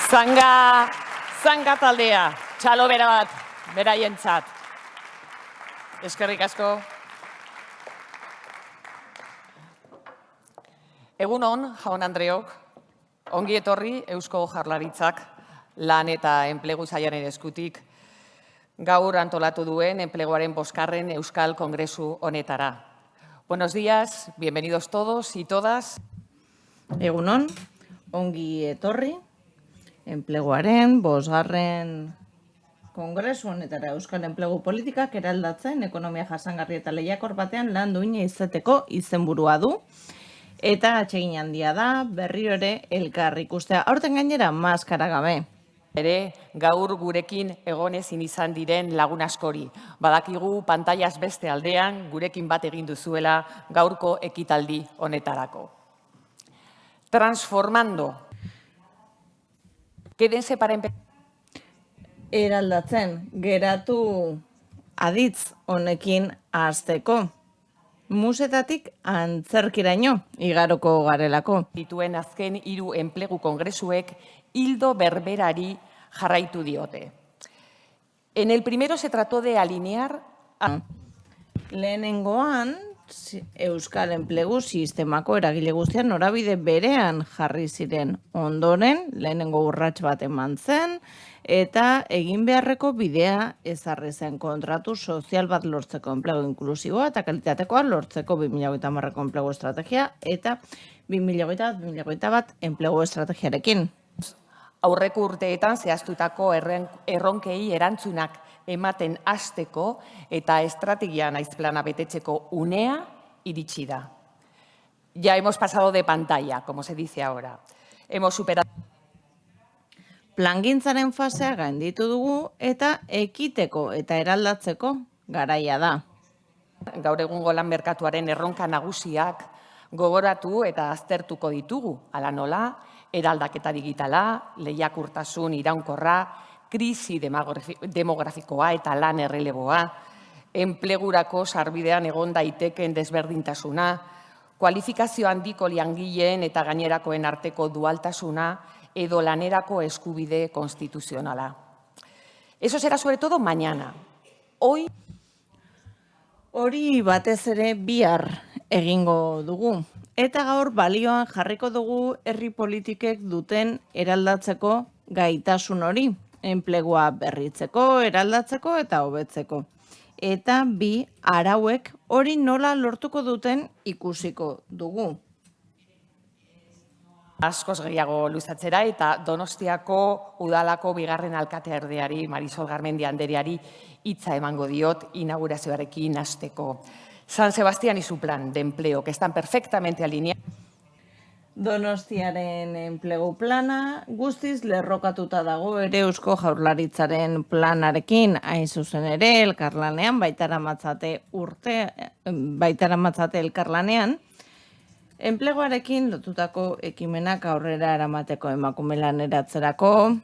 Zanga taldea, txalo bera bat, beraientzat. Eskerrik asko. Egun on, jaun Andreok, ongi etorri Eusko Jaurlaritzak lan eta enplegu sailaren eskutik gaur antolatu duen enpleguaren 5. Euskal Kongresu honetara. Buenos días, bienvenidos todos y todas. Egun on, ongi etorri, enpleguaren 5. Kongresu honetara Euskal Enplegu Politikak eraldatzen ekonomia jasangarri eta lehiakor batean lan duina izateko izenburua du. Eta atsegin handia da, berriro ere elkar ikustea. Aurten gainera, maskara gabe. Ere, gaur gurekin egon ezin izan diren lagun askori. Badakigu pantailas beste aldean gurekin bat egin duzuela gaurko ekitaldi honetarako. Transformando. Quédense para empezar. Eraldatzen, geratu aditz honekin hasteko. Musetatik antzerkiraino igaroko garelako. Dituen azken 3 enplegu kongresuek ildo berberari jarraitu diote. En el primero se trató de alinear lehenengoan Euskal Enplegu Sistemako eragile guztian norabide berean jarri ziren. Ondoren, lehenengo urrats bat eman zen, eta egin beharreko bidea ezarri zen kontratu sozial bat lortzeko enplegu inklusiboa eta kalitatekoa lortzeko 2030ko enplegu estrategia eta 2021 enplegu estrategiarekin. Aurreko urteetan zehaztutako erronkei erantzunak ematen hasteko eta estrategia naiz plana betetzeko unea iritsi da. Ya hemos pasado de pantalla, como se dice ahora. Hemos superado. Plangintzaren fasea gainditu dugu eta ekiteko eta eraldatzeko garaia da. Gaur egungo lan merkatuaren erronka nagusiak gogoratu eta aztertuko ditugu, hala nola, eraldaketa digitala, lehiakortasun iraunkorra, krisi demografikoa eta lan erreleboa, enplegurako sarbidean egon daiteken desberdintasuna, kualifikazio handiko langileen eta gainerakoen arteko dualtasuna edo lanerako eskubide konstituzionala. Eso será sobre todo mañana. Hoy hori batez ere bihar egingo dugu. Eta gaur balioan jarriko dugu herri politikek duten eraldatzeko gaitasun hori. Enplegua berritzeko, eraldatzeko eta hobetzeko. Eta bi arauek hori nola lortuko duten ikusiko dugu. Askoz gehiago luzatzera eta Donostiako udalako 2. alkateardeari Marisol Garmendi Andreari hitza emango diot inaugurazioarekin hasteko. San Sebastián y su plan de empleo, que están perfectamente alineados. Donostiaren enplegu plana guztiz lerrokatuta dago ere Eusko Jaurlaritzaren planarekin, hain zuzen ere elkarlanean, baitara matzate elkarlanean, enpleguarekin lotutako ekimenak aurrera eramateko emakume laneratzerako,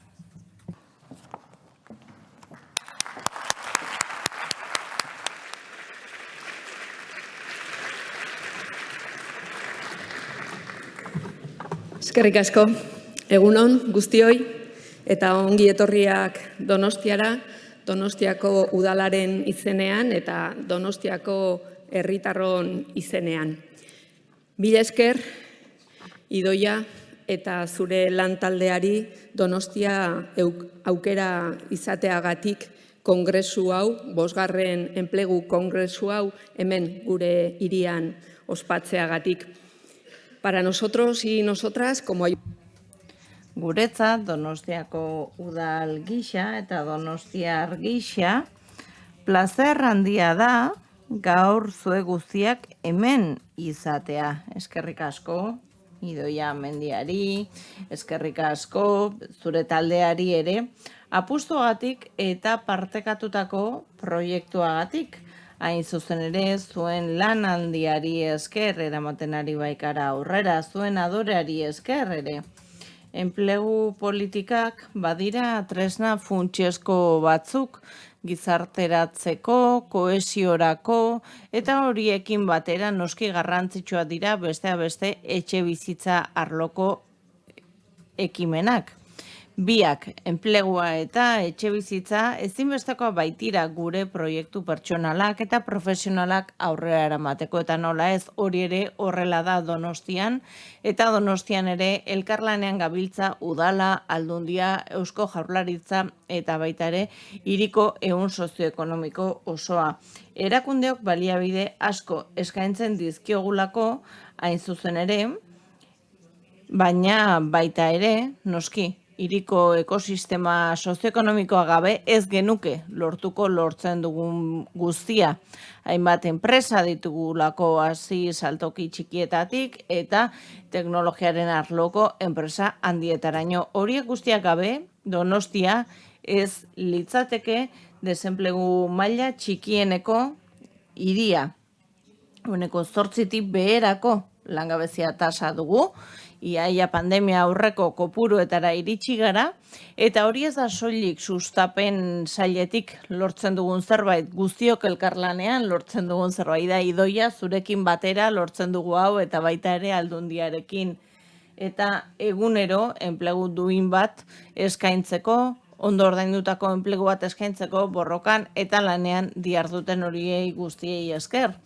Eskerrik asko, egunon guztioi eta ongi etorriak Donostiara, Donostiako udalaren izenean eta Donostiako herritarron izenean. Mila esker, Idoia eta zure lantaldeari Donostia aukera izateagatik kongresu hau, 5. enplegu kongresu hau hemen gure hirian ospatzeagatik. Para nosotros y nosotras, como guretzat Donostiako udal gisa eta donostiar gisa, plazer handia da gaur zue guztiak hemen izatea. Eskerrik asko, Idoia Mendiari, eskerrik asko, zure taldeari ere, apustuagatik eta partekatutako proiektuagatik. Hain zuzen ere, zuen lan handiari esker eramaten ari baikara aurrera, zuen adoreari esker ere. Enplegu politikak badira tresna funtsezko batzuk gizarteratzeko, kohesiorako eta horiekin batera noski garrantzitsua dira besteak beste etxe bizitza arloko ekimenak. Biak, enplegua eta etxebizitza ezinbestekoa baitira gure proiektu pertsonalak eta profesionalak aurrera eramateko, eta nola ez, hori ere horrela da Donostian, eta Donostian ere elkarlanean gabiltza udala, Aldundia, Eusko Jaurlaritza eta baita ere hiriko ehun sozioekonomiko osoa. Erakundeok baliabide asko eskaintzen dizkiogulako hain zuzen ere, baina baita ere, noski, hiriko ekosistema sozioekonomikoa gabe ez genuke lortzen dugun guztia. Hainbat enpresa ditugulako hasi saltoki txikietatik eta teknologiaren arloko enpresa handietaraino. Horiek guztiak gabe, Donostia ez litzateke desenplegu maila txikieneko hiria. Uneko 8tik beherako langabezia tasa dugu, iaia pandemia aurreko kopuruetara iritsi gara, eta hori ez da soilik sustapen sailetik lortzen dugun zerbait, guztiok elkarlanean lortzen dugun zerbait da, Idoia zurekin batera lortzen dugu hau eta baita ere Aldundiarekin. Eta egunero enplegu duin bat eskaintzeko, ondo ordaindutako enplegu bat eskaintzeko borrokan eta lanean diharduten horiei guztiei esker.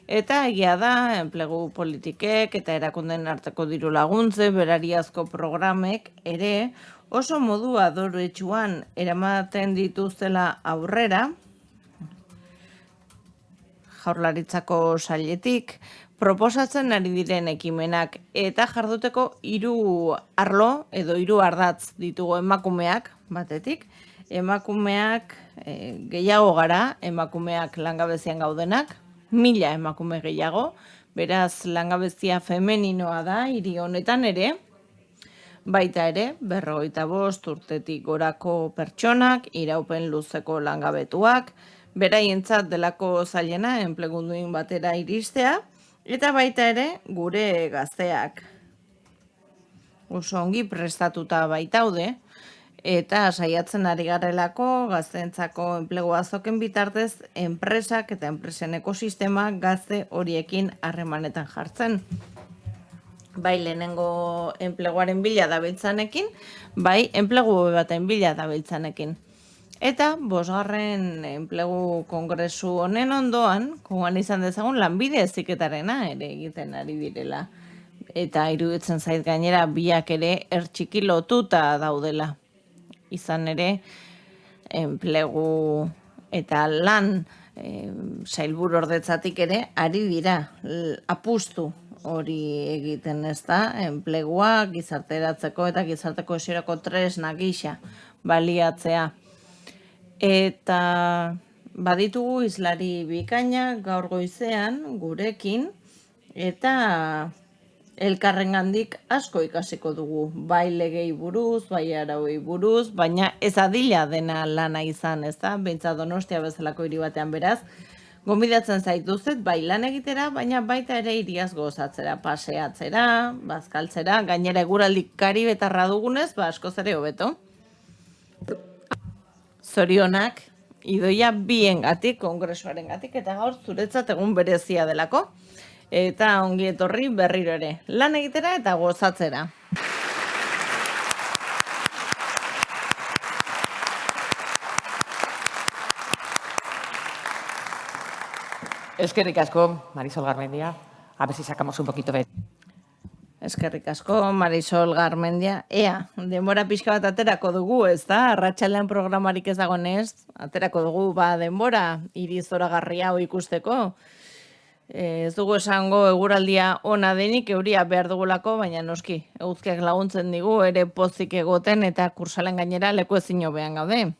Eta egia da, enplegu politikek eta erakunden arteko diru laguntze, berariazko programek ere oso modu adoretsuan eramaten dituztela aurrera, Jaurlaritzako sailetik, proposatzen ari diren ekimenak eta jarduteko 3 arlo edo 3 ardatz ditugu emakumeak batetik. Emakumeak gehiago gara, emakumeak langabezian gaudenak, 1000 emakume gehiago, beraz langabezia femeninoa da hiri honetan ere, baita ere 55 urtetik gorako pertsonak, iraupen luzeko langabetuak, beraientzat delako zailena enplegu duin batera iristea, eta baita ere gure gazteak. Oso ongi prestatuta baitaude, eta saiatzen ari garelako gazteentzako enplegu azoken bitartez enpresak eta enpresen ekosistema gazte horiekin harremanetan jartzen. Bai lehenengo enpleguaren bila dabiltzanekin, bai enplegu baten bila dabiltzanekin. Eta 5. enplegu kongresu honen ondoan, koguan izan dezagun lanbide heziketarena ere egiten ari direla. Eta iruditzen zait gainera biak ere ertxiki lotuta daudela. Izan ere, enplegu eta lan sailburu ordetzatik ere ari dira apustu hori egiten, ez da, enplegua gizarteratzeko eta gizarte kohesiorako tresna gisa baliatzea. Eta baditugu hizlari bikaina gaur goizean gurekin eta elkarrengandik asko ikasiko dugu, bai legei buruz, bai arauei buruz, baina ez adila dena lana izan, ez da, behintzat Donostia bezalako hiri batean beraz, gonbidatzen zaituzet, bai lan egitera, baina baita ere hiriaz gozatzera, paseatzera, bazkaltzera, gainera eguraldi karibetarra dugunez, askoz ere hobeto. Zorionak, Idoia biengatik, kongresuarengatik, eta gaur zuretzat egun berezia delako. Eta ongi etorri berriro ere, lan egitera eta gozatzera. Eskerrik asko, Marisol Garmendia. A ver si sacamos un poquito de... Eskerrik asko, Marisol Garmendia. Ea, denbora pixka bat aterako dugu, ez da? Arratsaldean programarik ez dagonez, aterako dugu, denbora hiri zoragarria hau ikusteko. Ez dugu esango eguraldia ona denik, euria behar dugulako, baina noski, eguzkiak laguntzen digu, ere pozik egoten eta kursalen gainera leku ezin hobean gaude.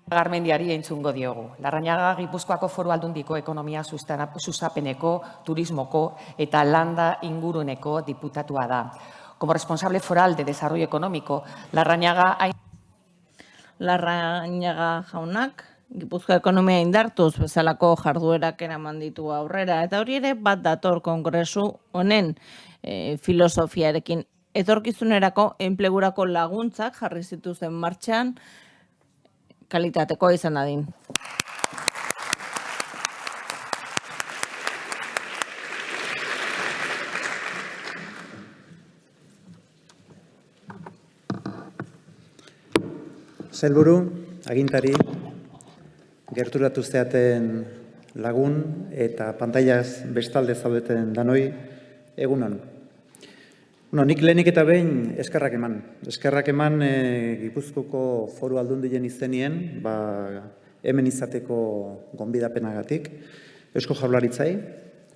Garmendiari entzungo diogu. Larrañaga Gipuzkoako Foru Aldundiko ekonomia sustapeneko, turismoko eta landa inguruneko diputatua da. Como responsable foral de desarrollo económico, Larrañaga jaunak Gipuzkoa ekonomia indartuz bezalako jarduerak eraman ditu aurrera, eta hori ere bat dator kongresu honen filosofiarekin. Etorkizunerako enplegurako laguntzak jarri zituzen martxan kalitateko izan dadin. Sailburu, agintari, gerturatu zeaten lagun eta pantailaz bestalde zaudeten danoi, egunon. Nik lehenik eta behin eskerrak eman. Eskerrak eman Gipuzkoako Foru Aldundien izenien, hemen izateko gonbidapenagatik, Eusko Jaurlaritzai,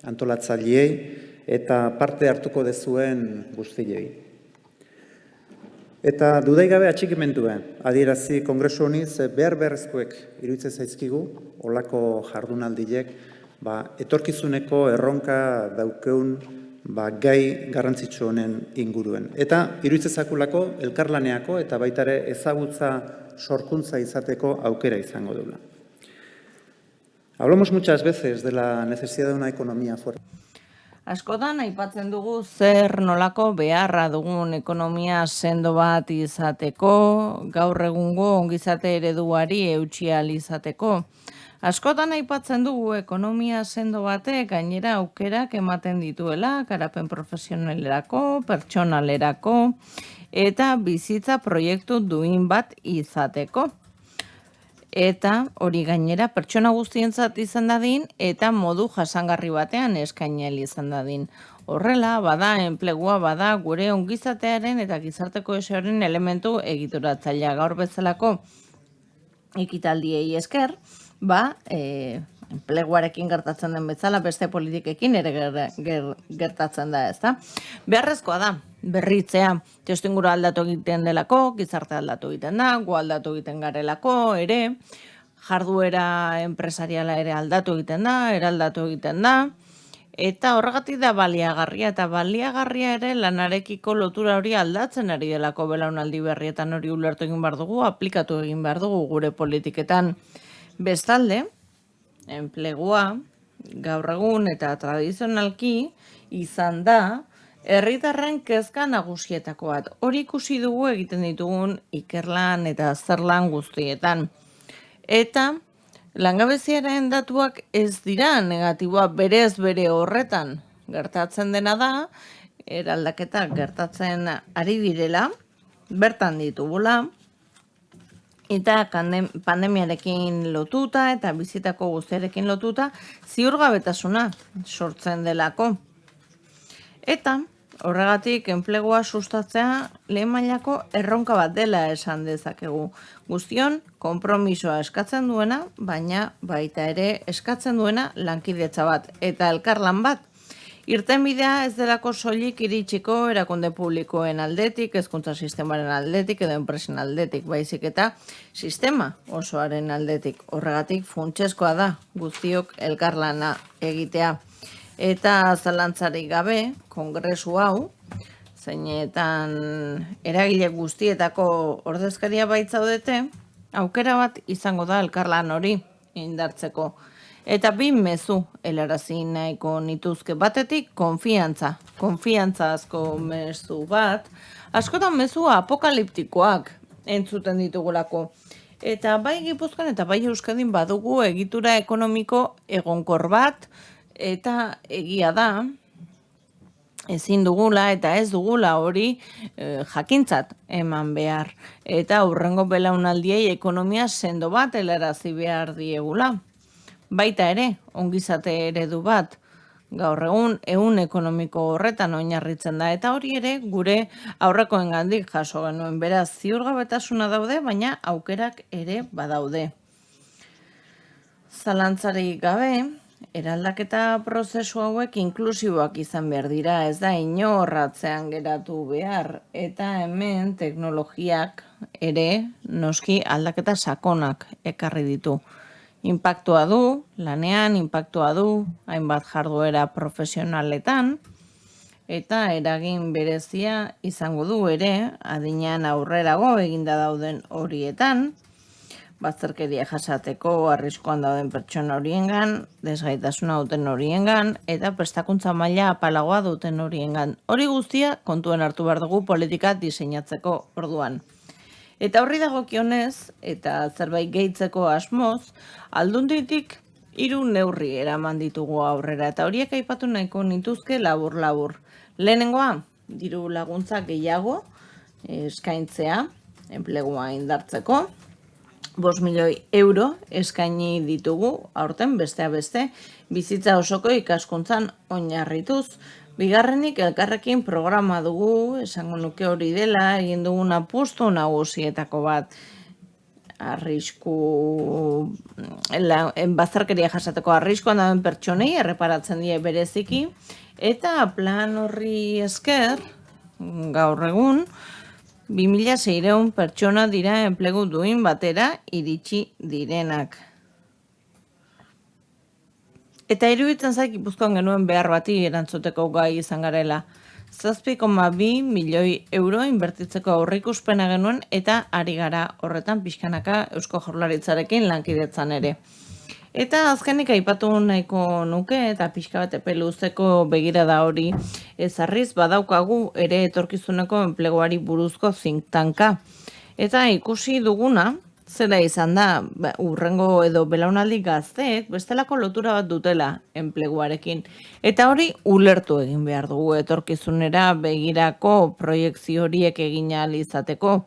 antolatzaileei eta parte hartuko dezuen guztiei. Eta dudai gabe atxikimendua, adierazi kongresu honiz behar-beharrezkoek iruditzen zaizkigu, olako jardunaldiek, etorkizuneko erronka daukeun gai garrantzitsu honen inguruen. Eta iruditzen zakulako elkarlaneako eta baita ere ezagutza sorkuntza izateko aukera izango duela. Hablamos muchas veces de la necesidad de una economía fuerte. Askotan aipatzen dugu zer nolako beharra dugun ekonomia sendo bat izateko, gaur egungo ongizate ereduari eutsi ahal izateko. Askotan aipatzen dugu ekonomia sendo batek gainera aukerak ematen dituela, garapen profesionalerako, pertsonalerako eta bizitza proiektu duin bat izateko. Eta hori gainera pertsona guztientzat izan dadin eta modu jasangarri batean eskaini izan dadin. Horrela, enplegua bada gure ongizatearen eta gizarte kohesioaren elementu egituratzailea. Gaur bezalako ekitaldiei esker, enpleguarekin gertatzen den bezala beste politikekin ere gertatzen da, ezta? Beharrezkoa da, berritzea, testuingurua aldatu egiten delako, gizarte aldatu egiten da, gu aldatu egiten garelako ere, jarduera enpresariala ere aldatu egiten da, eraldatu egiten da, eta horregatik da baliagarria, eta baliagarria ere lanarekiko lotura hori aldatzen ari delako belaunaldi berrietan hori ulertu egin behar dugu, aplikatu egin behar dugu gure politiketan. Bestalde, enplegua, gaur egun eta tradizionalki izan da, herritarren kezka nagusietako bat. Hori ikusi dugu egiten ditugun ikerlan eta azterlan guztietan. Eta langabeziaren datuak ez dira negatiboa berez bere horretan. Gertatzen dena da, eraldaketak gertatzen ari direla, bertan ditugula, eta pandemiarekin lotuta eta bizitako guztiarekin lotuta ziurgabetasuna sortzen delako. Eta horregatik enplegua sustatzea lehen mailako erronka bat dela esan dezakegu. Guztion konpromisoa eskatzen duena, baina baita ere eskatzen duena lankidetza bat eta elkarlan bat. Irtenbidea ez delako soilik iritsiko erakunde publikoen aldetik, hezkuntza sistemaren aldetik edo enpresen aldetik, baizik eta sistema osoaren aldetik. Horregatik funtsezkoa da guztiok elkarlana egitea. Eta zalantzarik gabe, kongresu hau, zeinetan eragile guztietako ordezkaria baitzaudete, aukera bat izango da elkarlan hori indartzeko. Eta bi mezu helarazi nahiko nituzke batetik konfiantza. Konfiantza asko mezu bat, askotan mezu apokaliptikoak entzuten ditugulako. Eta bai Gipuzkoan eta bai Euskadin badugu egitura ekonomiko egonkor bat, eta egia da, ezin dugula eta ez dugula hori jakintzat eman behar. Eta hurrengo belaunaldiei ekonomia sendo bat helarazi behar diegula. Baita ere, ongizate eredu bat, gaur egun ehun ekonomiko horretan oinarritzen da, eta hori ere gure aurrekoengandik jaso genuen, beraz ziurgabetasuna daude, baina aukerak ere badaude. Zalantzarik gabe, eraldaketa prozesu hauek inklusiboak izan behar dira, ez da inorratzean geratu behar, eta hemen teknologiak ere noski aldaketa sakonak ekarri ditu. Inpaktua du, lanean, inpaktua du, hainbat jarduera profesionaletan, eta eragin berezia izango du ere, adinean aurrerago eginda dauden horietan, bazterkeria jasateko arriskuan dauden pertsona horiengan, desgaitasuna duten horiengan, eta prestakuntza maila apalagoa duten horiengan. Hori guztia kontuen hartu behar dugu politika diseinatzeko orduan. Eta horri dagokionez, eta zerbait gehitzeko asmoz, Aldunditik 3 neurri eraman ditugu aurrera, eta horiek aipatu nahiko nituzke labur-labur. Lehenengoa, diru laguntza gehiago eskaintzea, enplegua indartzeko. 5 milioi euro eskaini ditugu, aurten besteak beste, bizitza osoko ikaskuntzan oinarrituz. Bigarrenik elkarrekin programa dugu, esango nuke hori dela, egin dugun apustu nagusietako bat. Bazterkeria jasateko arriskuan dauden pertsonei erreparatzen die bereziki, eta plan horri esker, gaur egun, 2.600 pertsona dira enplegu duin batera iritsi direnak. Eta iruditzen zaik Gipuzkoan genuen behar bati erantzuteko gai izan garela. 7,2 milioi euro inbertitzeko aurreikuspena genuen eta ari gara horretan pixkanaka Eusko Jaurlaritzarekin lankidetzan ere. Eta azkenik aipatu nahiko nuke eta pixka bat epe luzeko begirada hori ezarriz badaukagu ere etorkizuneko enpleguari buruzko think tanka. Eta ikusi duguna, zera izan da, urrengo edo belaunaldi gazteek bestelako lotura bat dutela enpleguarekin. Eta hori ulertu egin behar dugu etorkizunera begirako proiektzio horiek egin ahal izateko.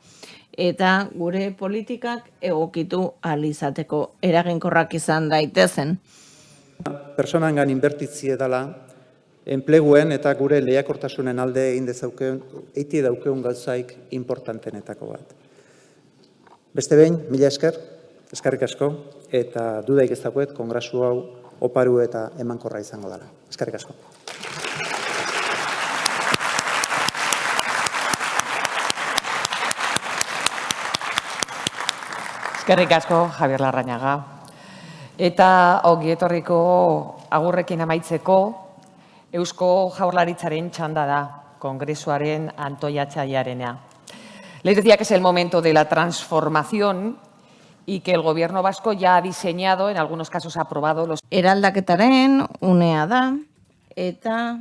Eta gure politikak egokitu ahal izateko eraginkorrak izan daitezen. Personangan inbertitzie dela, enpleguen eta gure lehiakortasunen alde egin dezaukeun, eiti daukeun gauzaik importantenetako bat. Beste behin, mila esker, eskerrik asko, eta dudaik ez dagoet, kongresu hau oparu eta emankorra izango dela. Eskerrik asko. Eskerrik asko, Javier Larrañaga. Eta ongi etorriko agurrekin amaitzeko, Eusko Jaurlaritzaren txanda da, kongresuaren antoiatzailearena. Les decía que es el momento de la transformación y que el gobierno vasco ya ha diseñado, en algunos casos ha aprobado los... Eraldaketaren unea da, eta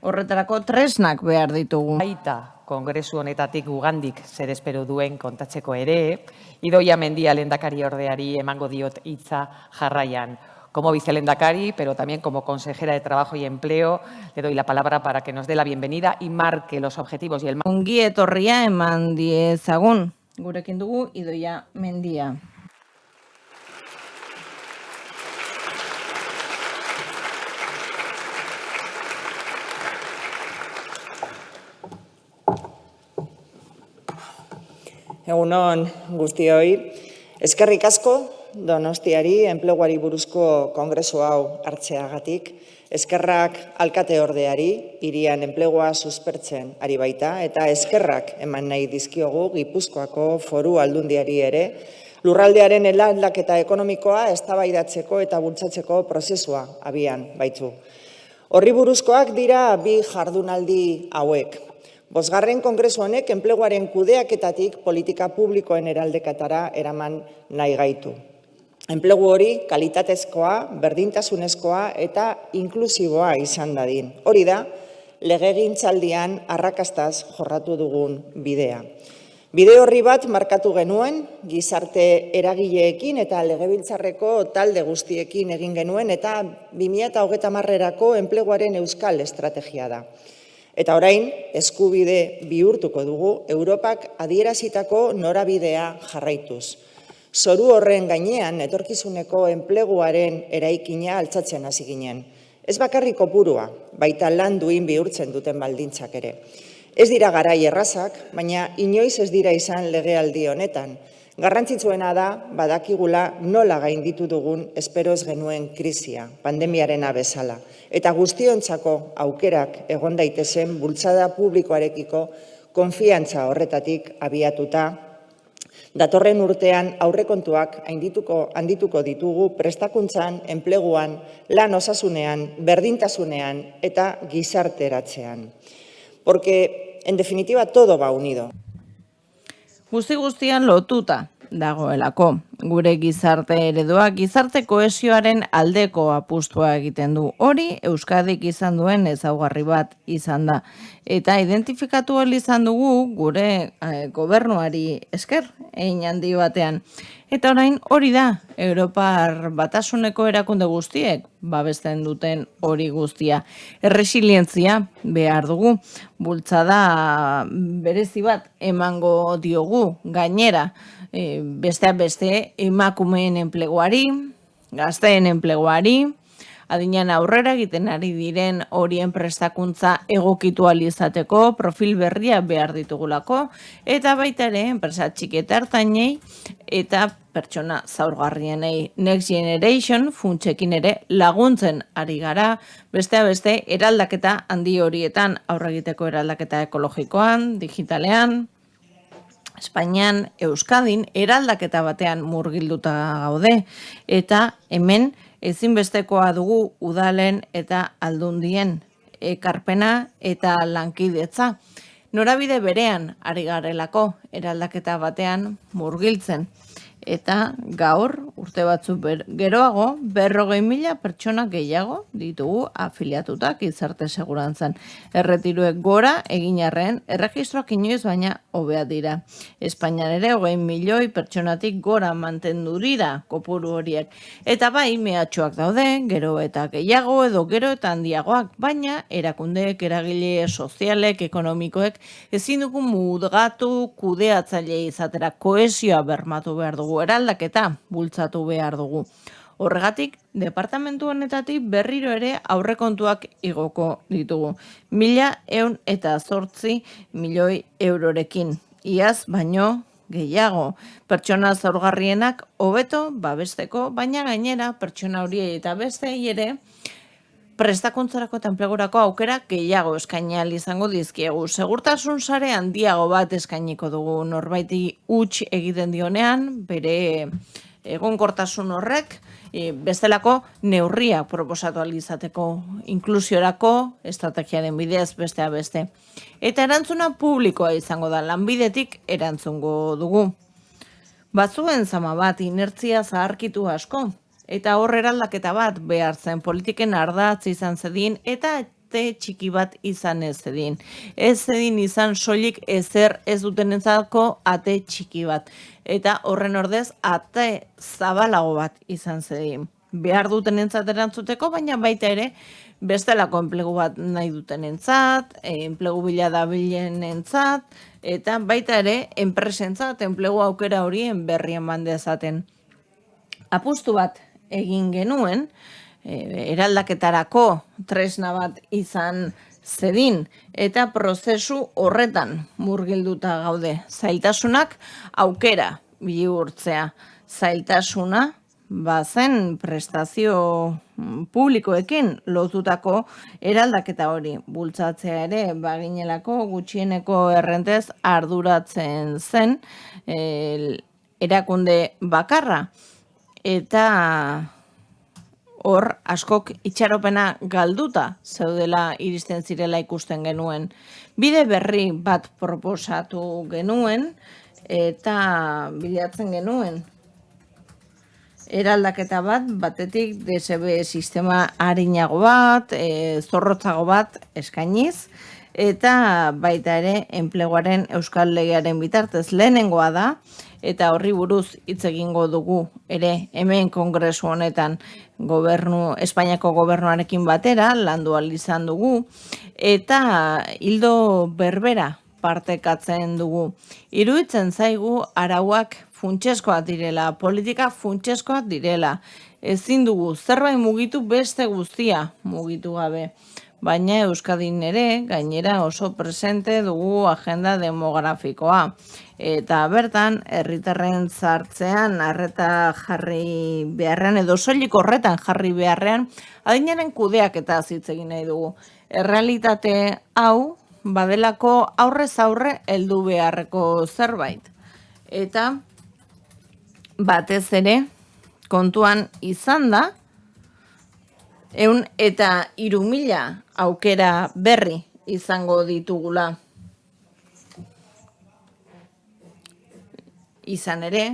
horretarako tresnak behar ditugu. Baita kongresu honetatik ugandik zer espero duen kontatzeko ere, Idoia Mendia lehendakari ordeari emango diot hitza jarraian. Como vicelehendakari, pero también como consejera de Trabajo y Empleo, le doy la palabra para que nos dé la bienvenida y marque los objetivos y el... Ongi etorria eman diezagun. Gurekin dugu Idoia Mendia. Egunon guztioi, eskerrik asko Donostiari enpleguari buruzko kongresu hau hartzeagatik, eskerrak alkate ordeari, hirian enplegua suspertzen ari baita, eta eskerrak eman nahi dizkiogu Gipuzkoako Foru Aldundiari ere, lurraldearen eraldaketa ekonomikoa eztabaidatzeko eta bultzatzeko prozesua abian baitzu. Horri buruzkoak dira bi jardunaldi hauek. 5. kongresu honek enpleguaren kudeaketatik politika publikoen eraldeketara eraman nahi gaitu. Enplegu hori kalitatezkoa, berdintasunezkoa eta inklusiboa izan dadin. Hori da, legegintzaldian arrakastaz jorratu dugun bidea. Bide horri bat markatu genuen, gizarte eragileekin eta legebiltzarreko talde guztiekin egin genuen eta 2030erako enpleguaren euskal estrategia da. Eta orain, eskubide bihurtuko dugu Europak adierazitako norabidea jarraituz. Zoru horren gainean etorkizuneko enpleguaren eraikina altzatzen hasi ginen. Ez bakarrik kopurua, baita lan duin bihurtzen duten baldintzak ere. Ez dira garai errazak, baina inoiz ez dira izan legealdi honetan. Garrantzitsuena da, badakigula nola gainditu dugun espero ez genuen krisia, pandemiarena bezala. Eta guztiontzako aukerak egon daitezen bultzada publikoarekiko konfiantza horretatik abiatuta, datorren urtean aurrekontuak handituko ditugu prestakuntzan, enpleguan, lan osasunean, berdintasunean eta gizarteratzean. Porque, en definitiva, todo va unido. Guzti-guztian lotuta dagoelako. gure gizarte eredua, gizarte kohesioaren aldeko apustua egiten du. Hori Euskadik izan duen ezaugarri bat izan da. Eta identifikatu ahal izan dugu gure gobernuari esker, hein handi batean. Eta orain hori da, Europar Batasuneko erakunde guztiek babesten duten hori guztia. Erresilientzia behar dugu, bultzada berezi bat emango diogu gainera, besteak beste emakumeen enpleguari, gazteen enpleguari, adinean aurrera egiten ari diren horien prestakuntza egokitu ahal izateko, profil berria behar ditugulako, eta baita ere enpresa txiki eta ertainei eta pertsona zaurgarrienei Next Generation funtsekin ere laguntzen ari gara, besteak beste eraldaketa handi horietan, aurre egiteko eraldaketa ekologikoan, digitalean, Espainian, Euskadin, eraldaketa batean murgilduta gaude, eta hemen ezinbestekoa dugu udalen eta aldundien ekarpena eta lankidetza. Norabide berean ari garelako eraldaketa batean murgiltzen. Eta gaur, urte batzuk geroago, 40.000 pertsona gehiago ditugu afiliatutak gizarte segurantzan. Erretiruek gora egin arren, erregistroak inoiz baina hobea dira. Espainian ere 20 milioi pertsonatik gora mantendu dira kopuru horiek. Eta bai, mehatxuak daude, gero eta gehiago edo gero eta handiagoak, baina erakundeek, eragile sozialek, ekonomikoek ezin dugu mudgatu kudeatzaile izatera, kohesioa bermatu behar dugu, eraldaketa bultzatu behar dugu. Horregatik, departamentu honetatik berriro ere aurrekontuak igoko ditugu. 1.108 milioi eurorekin. Iaz baino gehiago. Pertsona zaurgarrienak hobeto babesteko, baina gainera pertsona horiei eta bestei ere prestakuntzarako eta enplegurako aukera gehiago eskaini ahal izango dizkiegu. Segurtasun sare handiago bat eskainiko dugu norbaiti huts egiten dionean, bere egonkortasun horrek, bestelako neurriak proposatu ahal izateko, inklusiorako estrategiaren bidez besteak beste. Eta erantzuna publikoa izango da, lanbidetik erantzungo dugu. Batzuen zama bat inertzia zaharkitu asko, eta hor eraldaketa bat behar zen politiken ardatz izan zedin eta txiki bat izan ez zedin. Ez zedin izan soilik ezer ez dutenentzako ate txiki bat. Eta horren ordez ate zabalago bat izan zedin. Behar dutenentzat erantzuteko, baina baita ere bestelako enplegu bat nahi dutenentzat, enplegu bila dabilenentzat, eta baita ere enpresentzat enplegu aukera horien berri eman dezaten. Apustu bat egin genuen, eraldaketarako tresna bat izan zedin, eta prozesu horretan murgilduta gaude. Zailtasunak aukera bihurtzea. Zailtasuna bazen prestazio publikoekin lotutako eraldaketa hori bultzatzea ere baginelako gutxieneko errentez arduratzen zen erakunde bakarra. Eta hor askok itxaropena galduta zeudela iristen zirela ikusten genuen. Bide berri bat proposatu genuen eta bilatzen genuen. Eraldaketa bat, batetik DSB sistema arinago bat, zorrotzago bat eskainiz, eta baita ere enpleguaren euskal legearen bitartez lehenengoa da, eta horri buruz hitz egingo dugu ere hemen kongresu honetan Espainiako gobernuarekin batera landu ahal izan dugu, eta ildo berbera partekatzen dugu. Iruditzen zaigu arauak funtseskoak direla, politika funtseskoak direla. Ezin dugu zerbait mugitu beste guztia mugitu gabe. Baina Euskadin ere gainera oso presente dugu agenda demografikoa. Eta bertan, herritarren sartzean, arreta jarri beharrean, edo soilik horretan jarri beharrean, adinaren kudeak eta hitz egin nahi dugu. Errealitate hau, badelako aurrez aurre heldu beharreko zerbait. Eta batez ere, kontuan izan da, 103.000 aukera berri izango ditugula. Izan ere,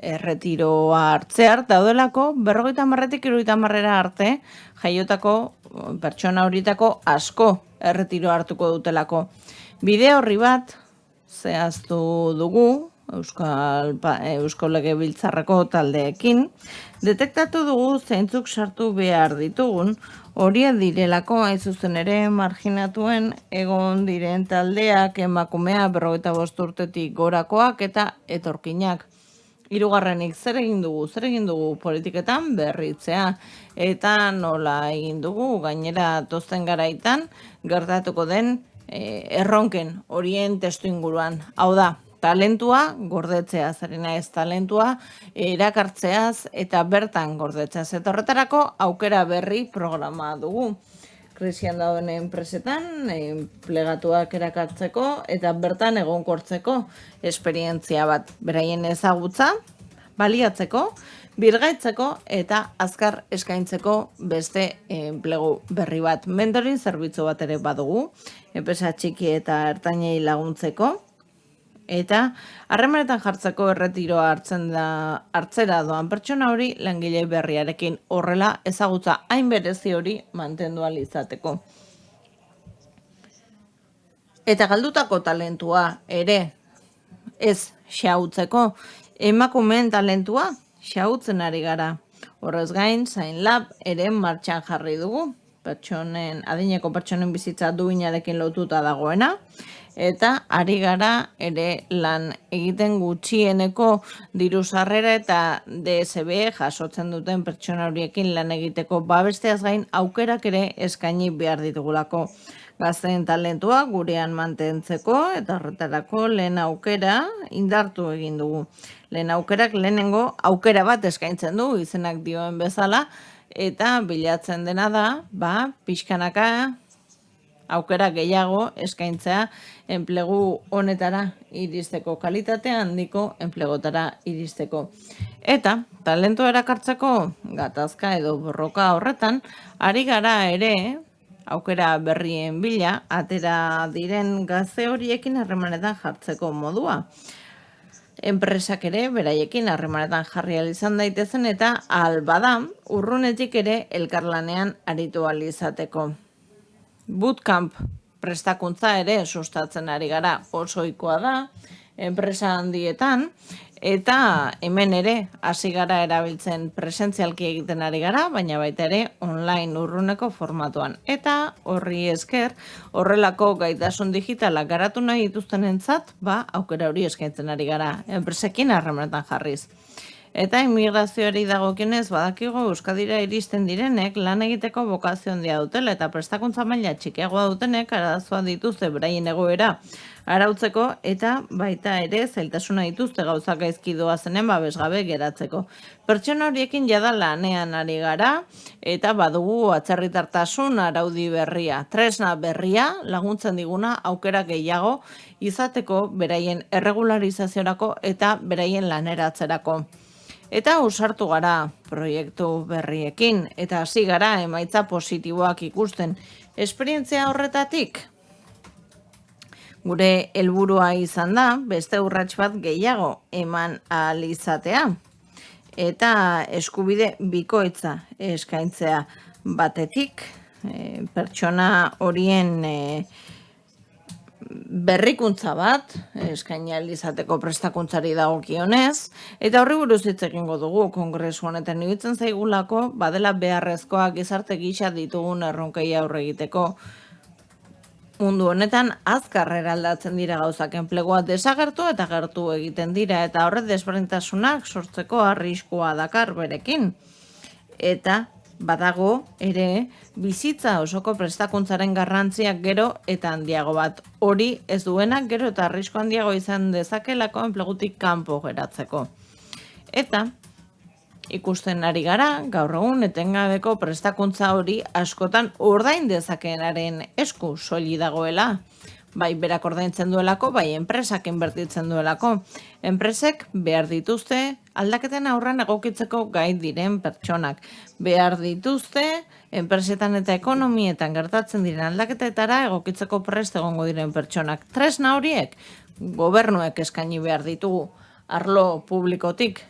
erretiroa hartzear daudelako 50-tik 70 arte jaiotako pertsona horietako asko erretiro hartuko dutelako. Bide horri bat zehaztu dugu Eusko Legebiltzarreko taldeekin, detektatu dugu zeintzuk sartu behar ditugun, horiek direlako hain zuzen ere marginatuen egon diren taldeak, emakumea 55 urtetik gorakoak eta etorkinak. Hirugarrenik, zer egin dugu politiketan berritzea, eta nola egin dugu gainera dozten garaitan gertatuko den erronken horien testu inguruan. Hau da, talentua gordetzea, zarena ez talentua erakartzeaz eta bertan gordetzeaz. Eta horretarako aukera berri programa dugu. Krisian dauden enpresetan, plegatuak erakartzeko eta bertan egonkortzeko esperientzia bat. Beraien ezagutza, baliatzeko, birgaitzeko eta azkar eskaintzeko beste enplegu berri bat. Mentoring zerbitzu bat ere badugu, enpresa txiki eta ertainei laguntzeko. Eta harremanetan jartzeko erretiroa hartzera doan pertsona hori langile berriarekin horrela ezagutza hain berezi hori mantendu ahal izateko. Eta galdutako talentua ere ez xahutzeko, emakumeen talentua xahutzen ari gara. Horrez gain, Zain Lab ere martxan jarri dugu, adineko pertsonen bizitza duinarekin lotuta dagoena, eta ari gara ere lan egiten gutxieneko diru sarrera eta DSB jasotzen duten pertsona horiekin lan egiteko babesteaz gain aukerak ere eskaini behar ditugulako. Gazteen talentua gurean mantentzeko eta horretarako lehen aukera indartu egin dugu. Lehen aukerak lehenengo aukera bat eskaintzen du, izenak dioen bezala, eta bilatzen dena da, pixkanaka aukera gehiago eskaintzea enplegu honetara iristeko, kalitate handiko enplegotara iristeko. Eta talentua erakartzeko gatazka edo borroka horretan, ari gara ere aukera berrien bila, atera diren gazte horiekin harremanetan jartzeko modua. Enpresak ere beraiekin harremanetan jarri ahal izan daitezen eta albada urrunetik ere elkarlanean aritu ahal izateko. Bootcamp prestakuntza ere sustatzen ari gara, oso ohikoa da, enpresa handietan, eta hemen ere hasi gara erabiltzen presentzialki egiten ari gara, baina baita ere online urruneko formatuan. Eta horri esker, horrelako gaitasun digitalak garatu nahi dituztenentzat, aukera hori eskaintzen ari gara, enpresekin harremanetan jarriz. Eta immigrazioari dagokionez badakigu Euskadira iristen direnek lan egiteko bokazio handia dutela eta prestakuntza maila txikiagoa dutenek arazoa dituzte beraien egoera arautzeko eta baita ere zailtasuna dituzte gauzak gaizki doazenen babesgabe geratzeko. Pertsona horiekin jada lanean ari gara eta badugu atzerritartasun araudi berria, tresna berria laguntzen diguna aukera gehiago izateko beraien erregularizaziorako eta beraien laneratzerako. Eta ausartu gara proiektu berriekin eta hasi gara emaitza positiboak ikusten. Esperientzia horretatik gure helburua izan da beste urrats bat gehiago eman ahal izatea eta eskubide bikoitza eskaintzea batetik pertsona horien berrikuntza bat eskaini ahal izateko prestakuntzari dagokionez eta horri buruz hitz egingo dugu kongresu honetan iruditzen zaigulako badela beharrezkoa gizarte gisa ditugun erronkei aurre egiteko. Mundu honetan azkar eraldatzen dira gauzak, enplegua desagertu eta gertu egiten dira eta horrek desberdintasunak sortzeko arriskua dakar berekin. Eta badago ere bizitza osoko prestakuntzaren garrantziak gero eta handiago bat. Hori ez duenak gero eta arrisku handiago izan dezakelako enplegutik kanpo geratzeko. Eta ikusten ari gara, gaur egun etengabeko prestakuntza hori askotan ordain dezakeenaren esku soili dagoela. Bai berak ordaintzen duelako, bai enpresak inbertitzen duelako. Enpresek behar dituzte aldaketen aurren egokitzeko gai diren pertsonak. Behar dituzte enpresetan eta ekonomietan gertatzen diren aldaketetara egokitzeko prest egongo diren pertsonak. Tresna horiek gobernuek eskaini behar ditugu arlo publikotik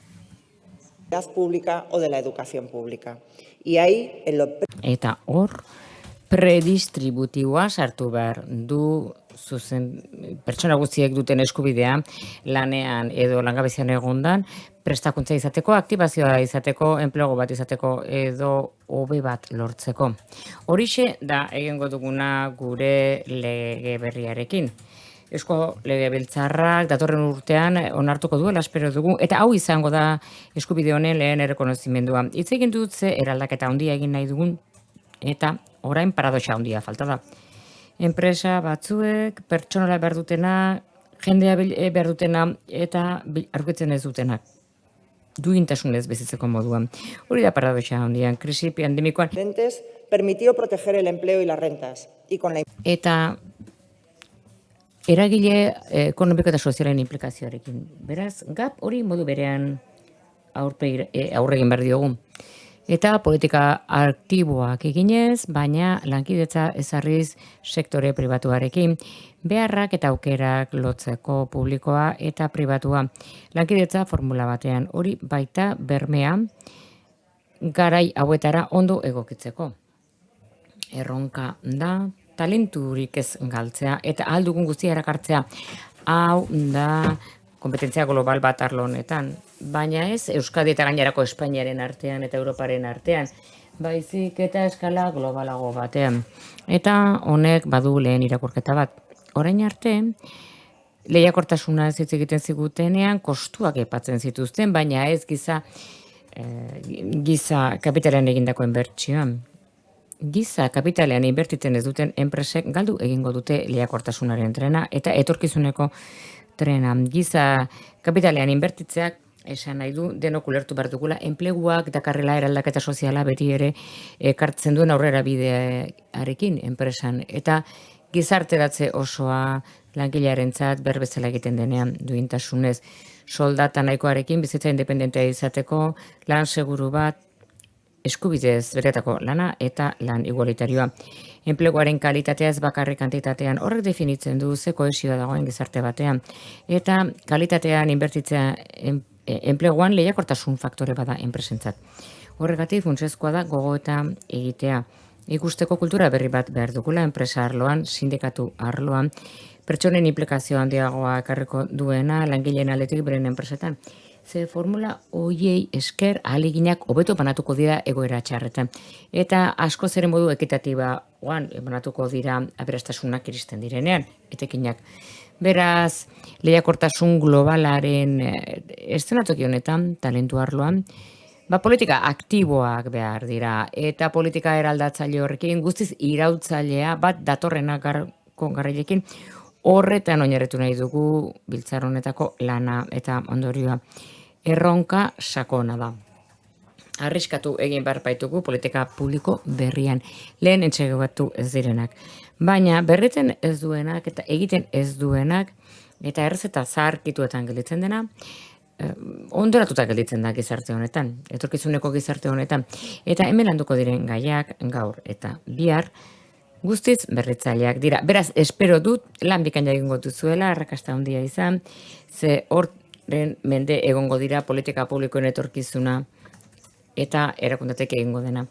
pública o de la educación pública. Y ahí, en lo Eta hor, predistributiboa sartu behar du pertsona guztiek duten eskubidea lanean edo langabezian egondan, prestakuntza izateko, aktibazioa izateko, enplegu bat izateko edo hobe bat lortzeko. Horixe da egingo duguna gure lege berriarekin. Eusko Legebiltzarrak datorren urtean onartuko duela espero dugu, eta hau izango da eskubide honen lehen errekonozimendua. Hitz egin dut ze eraldaketa handia egin nahi dugun, eta orain paradoxa handia falta da. Enpresa batzuek, pertsonala behar dutena, jendea behar dutena, eta aurkitzen ez dutenak. Duintasunez bizitzeko moduan. Hori da paradoxa handian, krisi pandemikoan. permitió proteger el empleo y las rentas. Y con la Eta eragile ekonomiko eta sozialen implikazioarekin. Beraz, GAP hori modu berean aurre egin behar diogu. Eta politika aktiboak eginez, baina lankidetza ezarriz sektore pribatuarekin, beharrak eta aukerak lotzeko publikoa eta pribatua. Lankidetza formula batean hori baita bermea garai hauetara ondo egokitzeko. Erronka da talenturik ez galtzea eta ahal dugun guztia erakartzea. Hau da kompetentzia global bat arlo honetan, baina ez Euskadi eta gainerako Espainiaren artean eta Europaren artean, baizik eta eskala globalago batean. Eta honek badu lehen irakurketa bat. Orain arte, lehiakortasuna hitz egiten zigutenean kostuak aipatzen zituzten, baina ez giza kapitalean egindako inbertsioan. Giza kapitalean inbertitzen ez duten enpresek galdu egingo dute lehiakortasunaren trena eta etorkizuneko trena. Giza kapitalean inbertitzeak esan nahi du denok ulertu behar dugula enpleguak dakarrela eraldaketa soziala beti ere ekartzen duen aurrera bidearekin enpresan. Eta gizarteratze osoa langilearentzat berbezala egiten denean duintasunez. Soldata nahikoarekin bizitza independentea izateko lan seguru bat, eskubidez beretako lana eta lan igualitarioa. Enpleguaren kalitatea ez bakarrik kantitatean horrek definitzen du ze kohesioa dagoen gizarte batean. Eta kalitatean inbertitzea enpleguan lehiakortasun faktore bada enpresentzat. Horregatik funtsezkoa da gogoeta egitea. Ikusteko kultura berri bat behar dugula enpresa arloan, sindikatu arloan, pertsonen implikazio handiagoa ekarriko duena langileen aldetik beren enpresetan. Ze formula hoiei esker ahaleginak hobeto banatuko dira egoera txarretan. Eta asko zeren modu ekitatiboan banatuko dira aberastasunak iristen direnean, etekinak. Beraz, lehiakortasun globalaren eszenatoki honetan, talentu arloan, politika aktiboak behar dira, eta politika eraldatzaile horrekin guztiz irautzailea bat datorrena garrailekin horretan oinarritu nahi dugu biltzar honetako lana eta ondorioa. Erronka sakona da. Arriskatu egin behar baitugu politika publiko berrian, lehen etxegatu ez direnak. Baina berritzen ez duenak eta egiten ez duenak eta errezeta zaharkituetan gelditzen dena, ondoratuta gelditzen da gizarte honetan, etorkizuneko gizarte honetan. Eta hemen landuko diren gaiak gaur eta bihar guztiz berritzaileak dira. Beraz, espero dut lan bikaina egingo duzuela, arrakasta handia izan, ze horren mende egongo dira politika publikoen etorkizuna eta erakundatek egingo dena.